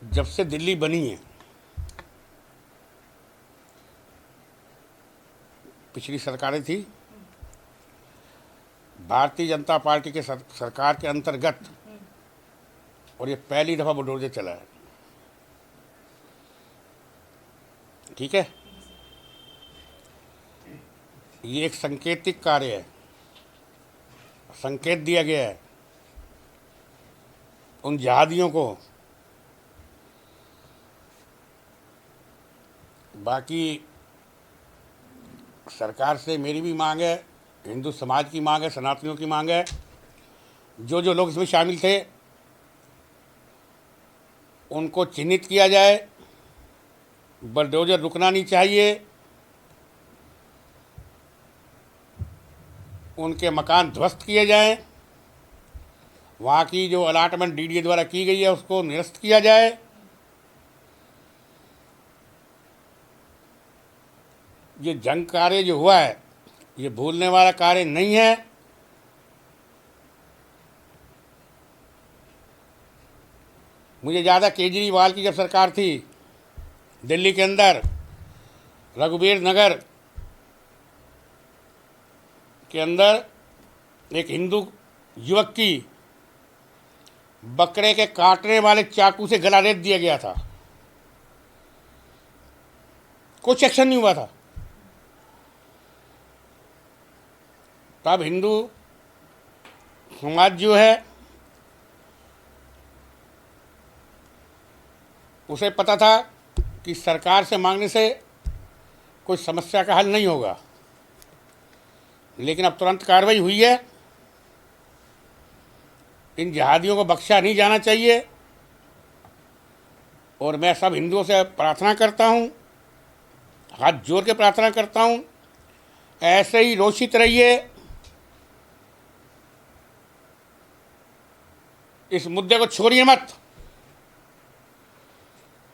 जब से दिल्ली बनी है, पिछली सरकारें थी, भारतीय जनता पार्टी के सरकार के अंतर्गत, और ये पहली दफ़ा बुलडोजर चला है। ठीक है, ये एक संकेतिक कार्य है, संकेत दिया गया है उन जिहादियों को। बाकी सरकार से मेरी भी मांग है, हिंदू समाज की मांग है, सनातनियों की मांग है, जो जो लोग इसमें शामिल थे उनको चिन्हित किया जाए। बुलडोजर रुकना नहीं चाहिए, उनके मकान ध्वस्त किए जाएं, वहाँ की जो अलाटमेंट डीडीए द्वारा की गई है उसको निरस्त किया जाए। ये जंग कार्य जो हुआ है ये भूलने वाला कार्य नहीं है। मुझे ज़्यादा केजरीवाल की जब सरकार थी दिल्ली के अंदर, रघुवीर नगर के अंदर एक हिंदू युवक की बकरे के काटने वाले चाकू से गला रेत दिया गया था, कुछ एक्शन नहीं हुआ था। तब हिंदू समाज जो है उसे पता था कि सरकार से मांगने से कोई समस्या का हल नहीं होगा, लेकिन अब तुरंत कार्रवाई हुई है। इन जिहादियों को बख्शा नहीं जाना चाहिए, और मैं सब हिंदुओं से प्रार्थना करता हूँ, हाथ जोड़ के प्रार्थना करता हूँ, ऐसे ही रोषित रहिए, इस मुद्दे को छोड़िए मत,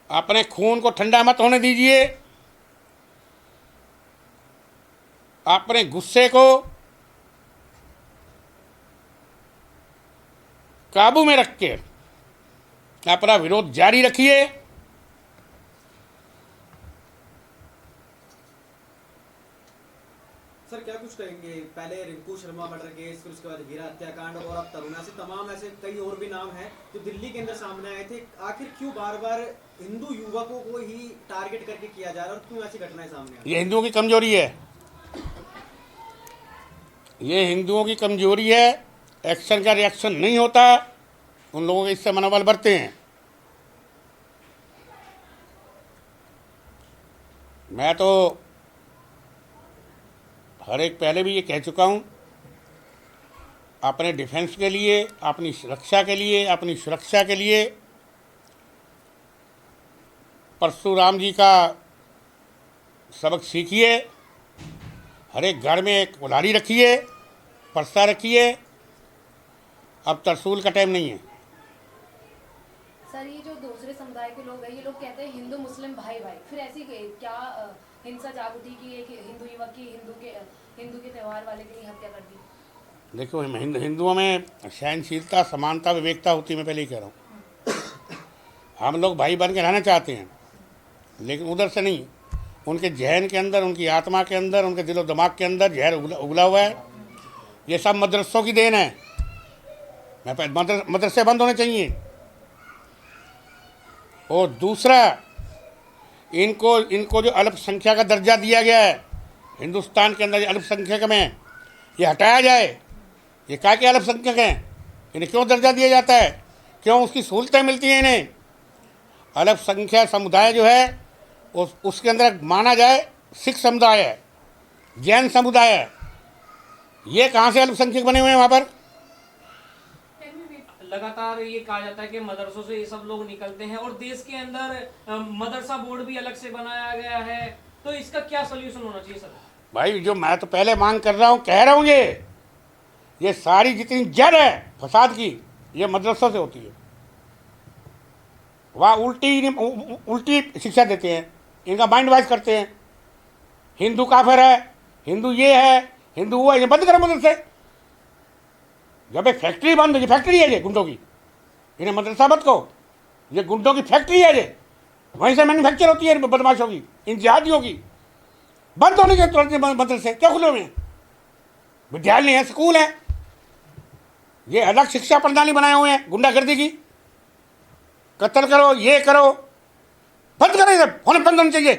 अपने खून को ठंडा मत होने दीजिए, अपने गुस्से को काबू में रख के अपना विरोध जारी रखिए। सर क्या कुछ कहेंगे? पहले रिंकू शर्मा मर्डर केस, फिर उसके बाद हीरा हत्याकांड, और अब तरुण, ऐसे तमाम ऐसे कई और भी नाम हैं जो दिल्ली के अंदर सामने आए थे। आखिर क्यों बार बार हिंदू युवकों को ही टारगेट करके किया जा रहा है, और क्यों ऐसी घटनाएं सामने आ रही? ये हिंदुओं की कमजोरी है, ये हिंदुओं की कमजोरी है। एक्शन का रिएक्शन नहीं होता, उन लोगों के इससे मनोबल बढ़ते हैं। मैं तो हर एक पहले भी ये कह चुका हूँ, अपने डिफेंस के लिए, अपनी सुरक्षा के लिए, अपनी सुरक्षा के लिए परशुराम जी का सबक सीखिए। हर एक घर में एक कुल्हाड़ी रखिए, परसा रखिए। अब तरसूल का टाइम नहीं है। सर, ये जो दूसरे समुदाय के लोग हैं, ये लोग कहते हैं हिंदू मुस्लिम भाई भाई, फिर ऐसी क्या हिंसा जाग उठी कि एक हिंदू युवक की हिंदू के त्यौहार वाले के लिए हत्या कर दी? देखो, हिंदुओं में सहनशीलता, समानता, विवेकता होती है, मैं पहले ही कह रहा हूँ। हम लोग भाई बन के रहना चाहते हैं, लेकिन उधर से नहीं। उनके जहन के अंदर, उनकी आत्मा के अंदर, उनके दिलो दिमाग के अंदर जहर उगला हुआ है। ये सब मदरसों की देन है। मदरसे बंद होने चाहिए। और दूसरा, इनको जो अल्पसंख्यक का दर्जा दिया गया है हिंदुस्तान के अंदर, अल्पसंख्यक में, ये हटाया जाए। ये क्या क्या अल्पसंख्यक हैं, इन्हें क्यों दर्जा दिया जाता है, क्यों उसकी सहूलतें मिलती हैं इन्हें? अल्पसंख्यक समुदाय जो है उसके अंदर माना जाए सिख समुदाय है, जैन समुदाय है। ये कहाँ से अल्पसंख्यक बने हुए हैं वहाँ पर? लगातार ये कहा जाता है कि मदरसों से ये सब लोग निकलते हैं, और देश के अंदर मदरसा बोर्ड भी अलग से बनाया गया है, तो इसका क्या सोल्यूशन होना चाहिए सर? भाई, जो मैं तो पहले मांग कर रहा हूँ, कह रहा हूँ, ये सारी जितनी जड़ है फसाद की, ये मदरसों से होती है। वहाँ उल्टी शिक्षा देते हैं, इनका माइंड वाइज करते हैं। हिंदू काफिर है, हिंदू ये है, हिंदू वो है, ये बंद करो मदरसे। जब एक फैक्ट्री बंद, ये फैक्ट्री है ये गुंडों की, इन्हें मदरसा मत कहो। ये गुंडों की फैक्ट्री है, ये वहीं से मैन्युफैक्चर होती है बदमाशों की, इन जिहादियों की। बंद होने के तुरंत मदरसे क्यों खुले हुए हैं? विद्यालय है, स्कूल है, ये अलग शिक्षा प्रणाली बनाए हुए हैं गुंडागर्दी की। कत्ल करो, ये करो, बंद करें, होने बंद होने चाहिए।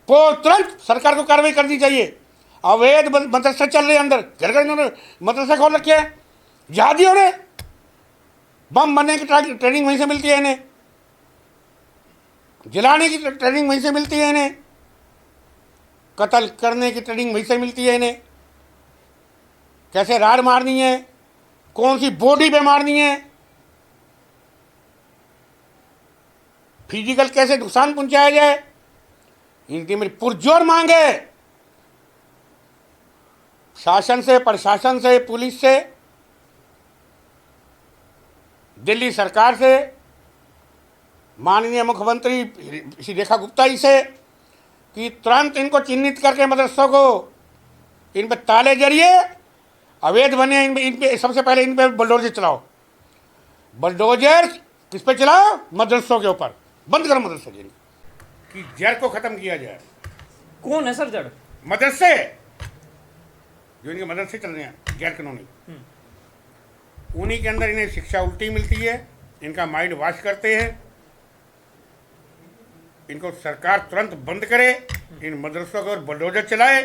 तो तुरंत सरकार को कार्रवाई करनी चाहिए। अवैध मदरसे चल रहे हैं अंदर, घर घर इन्होंने मदरसे खोल रखे हैं जिहादियों ने। बम बनने की ट्रेनिंग वहीं से मिलती है इन्हें, जलाने की ट्रेनिंग वहीं से मिलती है इन्हें, कत्ल करने की ट्रेनिंग वहीं से मिलती है इन्हें। कैसे रार मारनी है, कौन सी बॉडी पे मारनी है, फिजिकल कैसे नुकसान पहुंचाया जाए, इनकी मेरी पुरजोर मांग है शासन से, प्रशासन से, पुलिस से, दिल्ली सरकार से, माननीय मुख्यमंत्री श्री रेखा गुप्ता जी से, कि तुरंत इनको चिन्हित करके मदरसों को इन पर ताले जरिए अवैध बने, इन पे सबसे पहले इन पे बुलडोजर चलाओ। बुलडोजर किस पे चलाओ? मदरसों के ऊपर। बंद करो मदरसे कि जड़ को खत्म किया जाए। कौन है सर जड़? मदरसे, जो इनके मदरसे चल रहे हैं गैर कानूनी, उन्हीं के अंदर इन्हें शिक्षा उल्टी मिलती है, इनका माइंड वॉश करते हैं। इनको सरकार तुरंत बंद करे, इन मदरसों को बुलडोजर चलाए।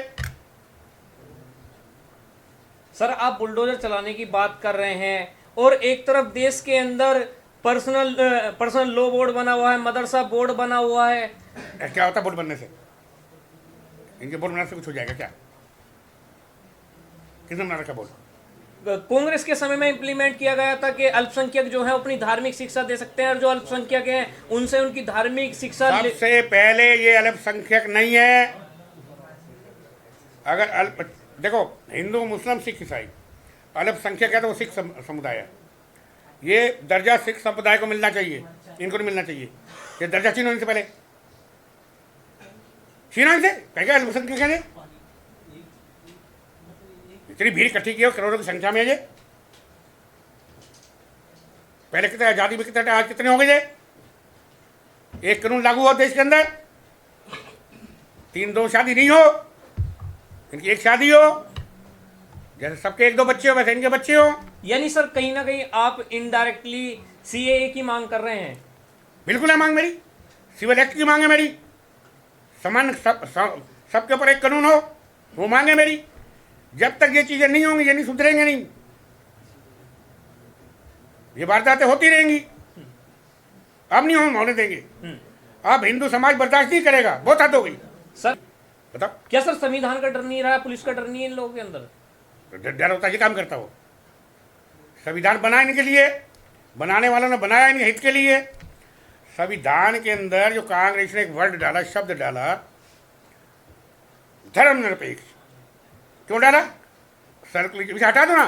सर आप बुलडोजर चलाने की बात कर रहे हैं और एक तरफ देश के अंदर पर्सनल लॉ बोर्ड बना हुआ है, मदरसा बोर्ड बना हुआ है। क्या होता है बोर्ड बनने से? इनके बोर्ड बनने से कुछ हो जाएगा क्या? किसने बना रखा बोर्ड? कांग्रेस के समय में इंप्लीमेंट किया गया था कि अल्पसंख्यक जो है अपनी धार्मिक शिक्षा दे सकते हैं और जो अल्पसंख्यक हैं उनसे उनकी धार्मिक शिक्षा। सबसे पहले ये अल्पसंख्यक नहीं है। अगर देखो, हिंदू, मुस्लिम, सिख, ईसाई अल्पसंख्यक है तो वो सिख समुदाय है। ये दर्जा सिख समुदाय को मिलना चाहिए, इनको नहीं मिलना चाहिए। ये दर्जा छीनो इनसे, पहले छीनो इनसे। कहेगा अल्पसंख्यक है, इतनी भीड़ इकट्ठी की हो करोड़ों की संख्या में। ये पहले कितने आजादी में कितने, आज कितने हो गए? एक कानून लागू हो देश के अंदर, 3-2 शादी नहीं हो, इनकी एक शादी हो। जैसे सबके 1-2 बच्चे हो वैसे इनके बच्चे हो। यानी सर कहीं ना कहीं आप इनडायरेक्टली सीएए की मांग कर रहे हैं। बिल्कुल है मांग मेरी, सिविल एक्ट की मांग है मेरी। समान सबके ऊपर एक कानून हो, वो मांग है मेरी। जब तक ये चीजें नहीं होंगी, ये नहीं सुधरेंगे नहीं, ये वारदातें होती रहेंगी। अब नहीं होने देंगे। अब हिंदू समाज बर्दाश्त नहीं करेगा, बहुत हद हो गई। सर बताओ, क्या सर संविधान का डर नहीं रहा, पुलिस का डर नहीं है इन लोगों के अंदर? डर होता है, ये काम करता हो। संविधान बना इनके लिए, बनाने वालों ने बनाया इनके हित के लिए। संविधान के अंदर जो कांग्रेस ने एक वर्ड डाला, शब्द डाला, धर्मनिरपेक्ष, क्यों डाला? सर्कुलर हटा दो ना,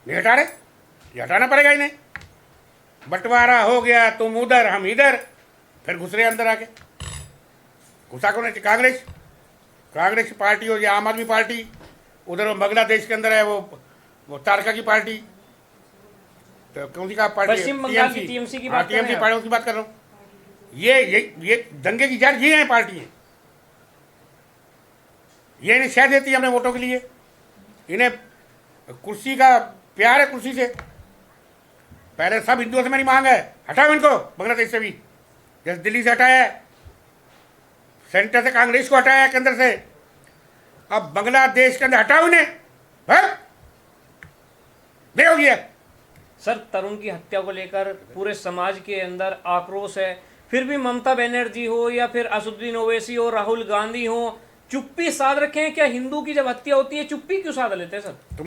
नहीं हटा रहे, ये हटाना पड़ेगा इन्हें। बंटवारा हो गया, तुम उधर हम इधर, फिर घुस रहे अंदर आके। घुसा कौन है? कांग्रेस पार्टी और ये आम आदमी पार्टी। उधर वो बांग्लादेश के अंदर है वो तारका की पार्टी, तो कौन सी का पार्टी? पश्चिम बंगाल की टीएमसी की बात कर रहे हैं। पार्टियों की बात कर रहा हूँ। ये दंगे की जड़ ये है पार्टी है। ये इन्हें शह देती है अपने वोटों के लिए। इन्हें कुर्सी का प्यार है, कुर्सी से। पहले सब हिंदुओं से मेरी मांग है, हटाओ इनको बांग्लादेश से भी, जैसे दिल्ली से हटाया है, सेंटर से कांग्रेस को हटाया है, केंद्र से। अब बांग्लादेश के अंदर हटाओ इन्हें, नहीं होगी। सर तरुण की हत्या को लेकर पूरे समाज के अंदर आक्रोश है, फिर भी ममता बनर्जी हो या फिर असदुद्दीन ओवैसी हो, राहुल गांधी हो, चुप्पी साध रखे हैं। क्या हिंदू की जब हत्या होती है चुप्पी क्यों साध लेते हैं सर?